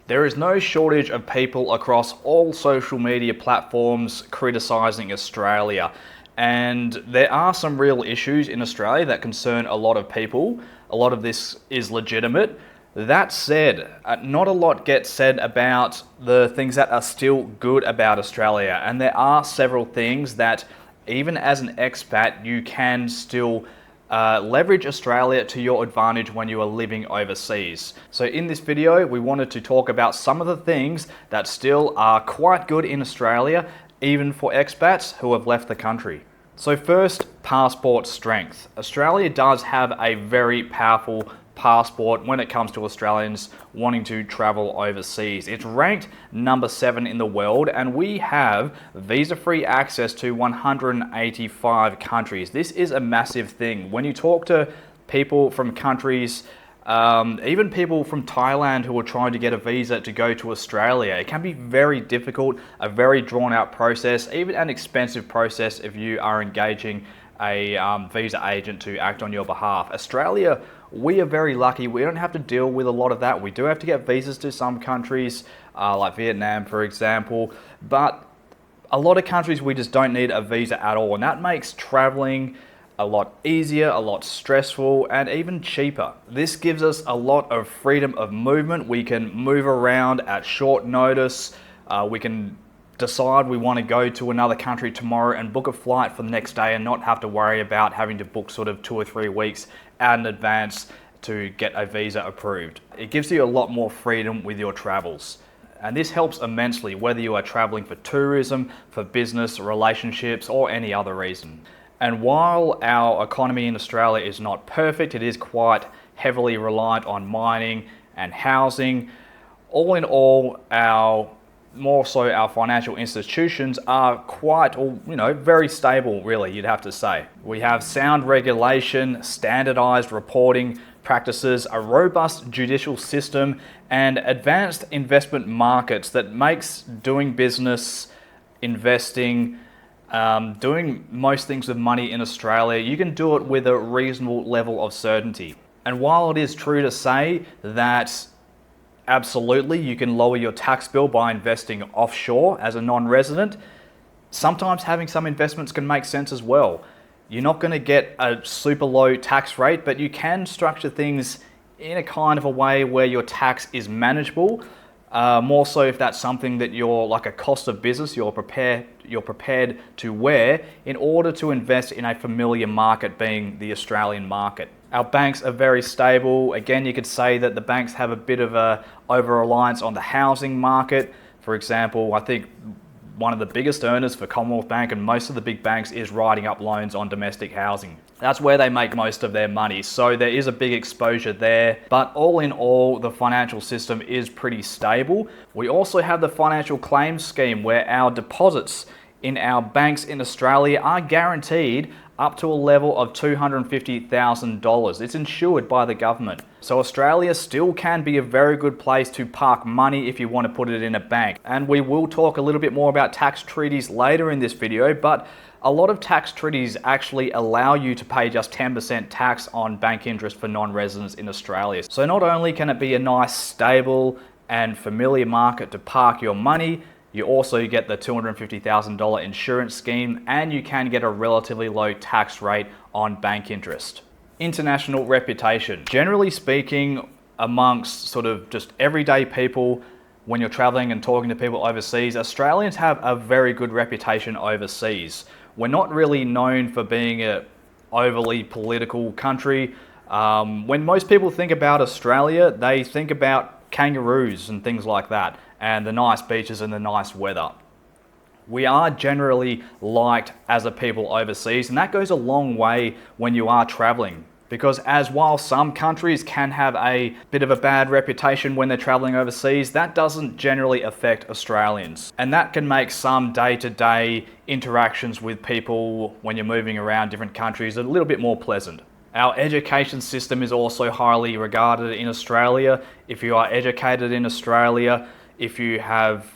There is no shortage of people across all social media platforms criticising Australia. And there are some real issues in Australia that concern a lot of people. A lot of this is legitimate. That said, not a lot gets said about the things that are still good about Australia. And there are several things that, even as an expat, you can still leverage Australia to your advantage when you are living overseas. So in this video, we wanted to talk about some of the things that still are quite good in Australia, even for expats who have left the country. So first, passport strength. Australia does have a very powerful passport when it comes to Australians wanting to travel overseas. It's ranked number 7 in the world, and we have visa-free access to 185 countries. This is a massive thing. When you talk to people from countries, even people from Thailand who are trying to get a visa to go to Australia, it can be very difficult, a very drawn-out process, even an expensive process if you are engaging a visa agent to act on your behalf. Australia, we are very lucky. We don't have to deal with a lot of that. We do have to get visas to some countries, like Vietnam, for example, but a lot of countries we just don't need a visa at all, and that makes traveling a lot easier, a lot stressful, and even cheaper. This gives us a lot of freedom of movement. We can move around at short notice. We can decide we want to go to another country tomorrow and book a flight for the next day and not have to worry about having to book sort of 2 or 3 weeks out in advance to get a visa approved. It gives you a lot more freedom with your travels. And this helps immensely whether you are traveling for tourism, for business, relationships, or any other reason. And while our economy in Australia is not perfect, it is quite heavily reliant on mining and housing. All in all, more so our financial institutions are quite, very stable, really, you'd have to say. We have sound regulation, standardized reporting practices, a robust judicial system, and advanced investment markets that makes doing business, investing, doing most things with money in Australia, you can do it with a reasonable level of certainty. And while it is true to say that absolutely, you can lower your tax bill by investing offshore as a non-resident, sometimes having some investments can make sense as well. You're not going to get a super low tax rate, but you can structure things in a kind of a way where your tax is manageable. More so if that's something that you're like a cost of business, you're prepared to wear in order to invest in a familiar market, being the Australian market. Our banks are very stable. Again, you could say that the banks have a bit of a over-reliance on the housing market. For example, I think one of the biggest earners for Commonwealth Bank and most of the big banks is writing up loans on domestic housing. That's where they make most of their money. So there is a big exposure there. But all in all, the financial system is pretty stable. We also have the financial claims scheme where our deposits in our banks in Australia are guaranteed up to a level of $250,000. It's insured by the government. So Australia still can be a very good place to park money if you want to put it in a bank. And we will talk a little bit more about tax treaties later in this video, but a lot of tax treaties actually allow you to pay just 10% tax on bank interest for non-residents in Australia. So not only can it be a nice, stable and familiar market to park your money, you also get the $250,000 insurance scheme, and you can get a relatively low tax rate on bank interest. International reputation. Generally speaking, amongst sort of just everyday people, when you're traveling and talking to people overseas, Australians have a very good reputation overseas. We're not really known for being an overly political country. When most people think about Australia, they think about kangaroos and things like that, and the nice beaches and the nice weather. We are generally liked as a people overseas, and that goes a long way when you are traveling. Because while some countries can have a bit of a bad reputation when they're traveling overseas, that doesn't generally affect Australians. And that can make some day-to-day interactions with people when you're moving around different countries a little bit more pleasant. Our education system is also highly regarded in Australia. If you are educated in Australia, if you have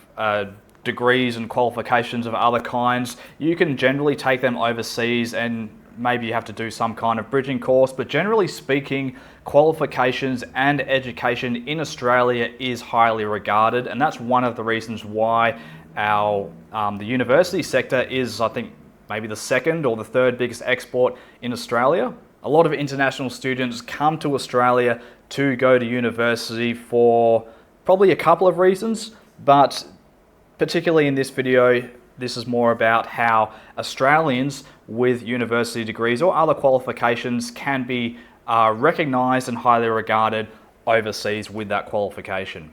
degrees and qualifications of other kinds, you can generally take them overseas and maybe you have to do some kind of bridging course, but generally speaking, qualifications and education in Australia is highly regarded, and that's one of the reasons why the university sector is, I think, maybe the second or the third biggest export in Australia. A lot of international students come to Australia to go to university for probably a couple of reasons, but particularly in this video, this is more about how Australians with university degrees or other qualifications can be recognised and highly regarded overseas with that qualification.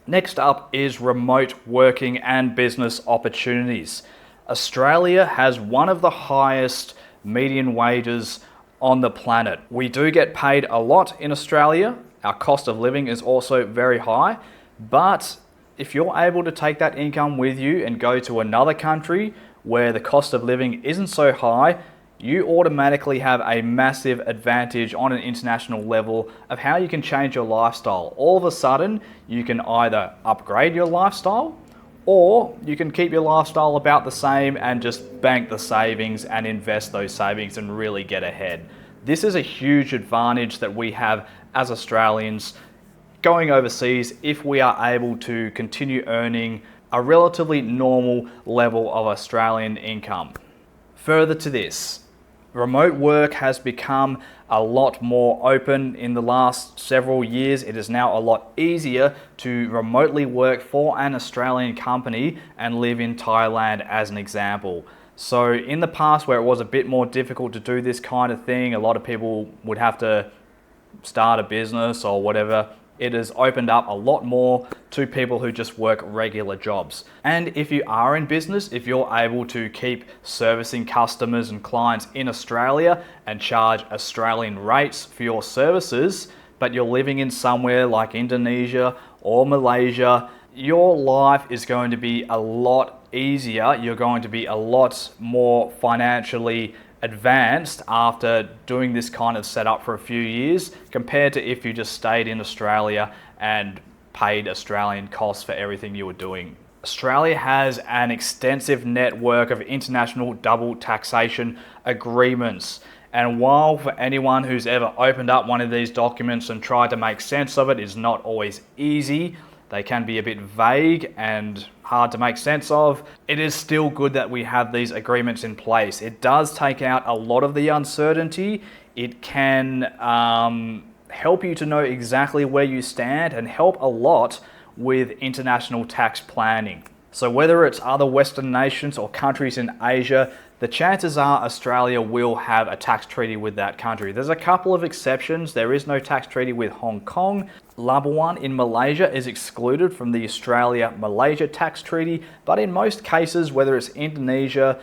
Next up is remote working and business opportunities. Australia has one of the highest median wages on the planet. We do get paid a lot in Australia. Our cost of living is also very high, but if you're able to take that income with you and go to another country where the cost of living isn't so high, you automatically have a massive advantage on an international level of how you can change your lifestyle. All of a sudden, you can either upgrade your lifestyle or you can keep your lifestyle about the same and just bank the savings and invest those savings and really get ahead. This is a huge advantage that we have as Australians going overseas if we are able to continue earning a relatively normal level of Australian income. Further to this, remote work has become a lot more open in the last several years. It is now a lot easier to remotely work for an Australian company and live in Thailand as an example. So in the past where it was a bit more difficult to do this kind of thing, a lot of people would have to start a business or whatever. It has opened up a lot more to people who just work regular jobs. And if you are in business, if you're able to keep servicing customers and clients in Australia and charge Australian rates for your services, but you're living in somewhere like Indonesia or Malaysia, your life is going to be a lot easier. You're going to be a lot more financially advanced after doing this kind of setup for a few years compared to if you just stayed in Australia and paid Australian costs for everything you were doing. Australia has an extensive network of international double taxation agreements. And while for anyone who's ever opened up one of these documents and tried to make sense of it is not always easy, they can be a bit vague and hard to make sense of, it is still good that we have these agreements in place. It does take out a lot of the uncertainty. It can help you to know exactly where you stand and help a lot with international tax planning. So whether it's other Western nations or countries in Asia, the chances are Australia will have a tax treaty with that country. There's a couple of exceptions. There is no tax treaty with Hong Kong. Labuan in Malaysia is excluded from the Australia-Malaysia tax treaty, but in most cases, whether it's Indonesia,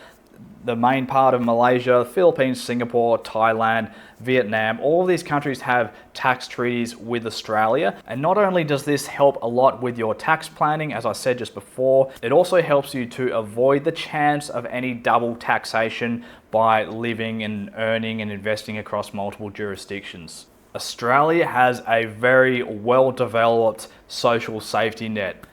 the main part of Malaysia, Philippines, Singapore, Thailand, Vietnam, all of these countries have tax treaties with Australia. And not only does this help a lot with your tax planning, as I said just before, it also helps you to avoid the chance of any double taxation by living and earning and investing across multiple jurisdictions. Australia has a very well-developed social safety net.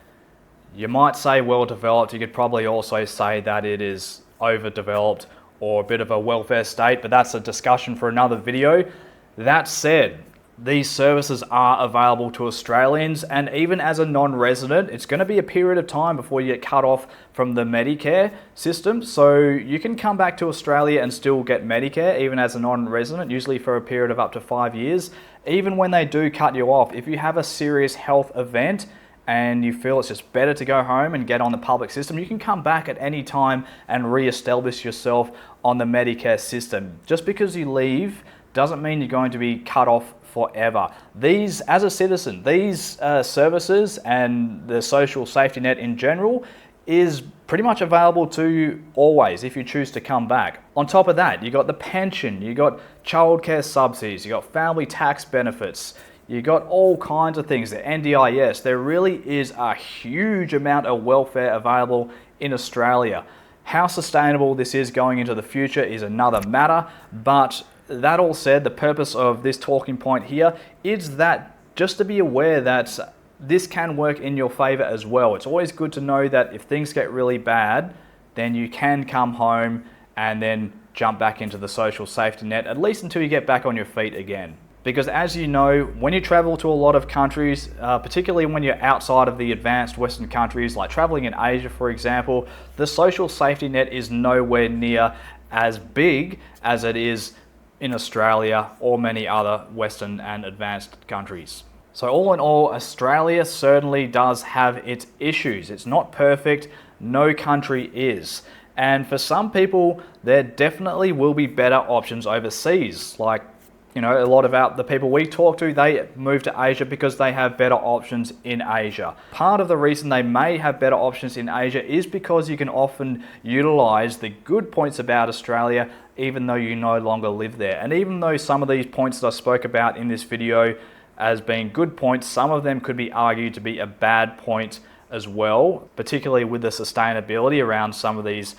You might say well-developed, you could probably also say that it is overdeveloped or a bit of a welfare state, but that's a discussion for another video. That said, these services are available to Australians, and even as a non-resident, it's going to be a period of time before you get cut off from the Medicare system. So you can come back to Australia and still get Medicare, even as a non-resident, usually for a period of up to 5 years. Even when they do cut you off, if you have a serious health event and you feel it's just better to go home and get on the public system, you can come back at any time and re-establish yourself on the Medicare system. Just because you leave doesn't mean you're going to be cut off forever. These, as a citizen, these services and the social safety net in general is pretty much available to you always if you choose to come back. On top of that, you got the pension, you got childcare subsidies, you got family tax benefits, you got all kinds of things, the NDIS. There really is a huge amount of welfare available in Australia. How sustainable this is going into the future is another matter, but that all said, the purpose of this talking point here is that just to be aware that this can work in your favor as well. It's always good to know that if things get really bad, then you can come home and then jump back into the social safety net, at least until you get back on your feet again. Because as you know, when you travel to a lot of countries, particularly when you're outside of the advanced Western countries, like traveling in Asia, for example, the social safety net is nowhere near as big as it is in Australia or many other Western and advanced countries. So all in all, Australia certainly does have its issues. It's not perfect, no country is. And for some people, there definitely will be better options overseas. Like, you know, a lot of the people we talk to, they move to Asia because they have better options in Asia. Part of the reason they may have better options in Asia is because you can often utilize the good points about Australia even though you no longer live there. And even though some of these points that I spoke about in this video as being good points, some of them could be argued to be a bad point as well, particularly with the sustainability around some of these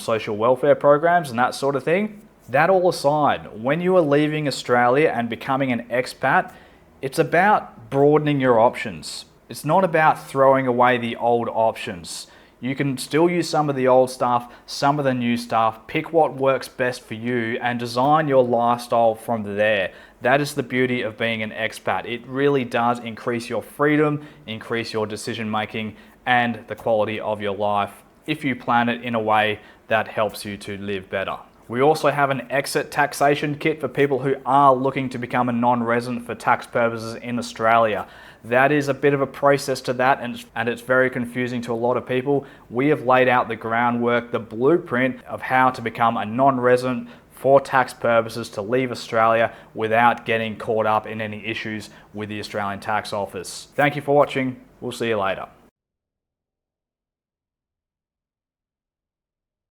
social welfare programs and that sort of thing. That all aside, when you are leaving Australia and becoming an expat, it's about broadening your options. It's not about throwing away the old options. You can still use some of the old stuff, some of the new stuff, pick what works best for you and design your lifestyle from there. That is the beauty of being an expat. It really does increase your freedom, increase your decision making and the quality of your life if you plan it in a way that helps you to live better. We also have an exit taxation kit for people who are looking to become a non-resident for tax purposes in Australia. That is a bit of a process to that, and it's very confusing to a lot of people. We have laid out the groundwork, the blueprint of how to become a non-resident for tax purposes to leave Australia without getting caught up in any issues with the Australian Tax Office. Thank you for watching. We'll see you later.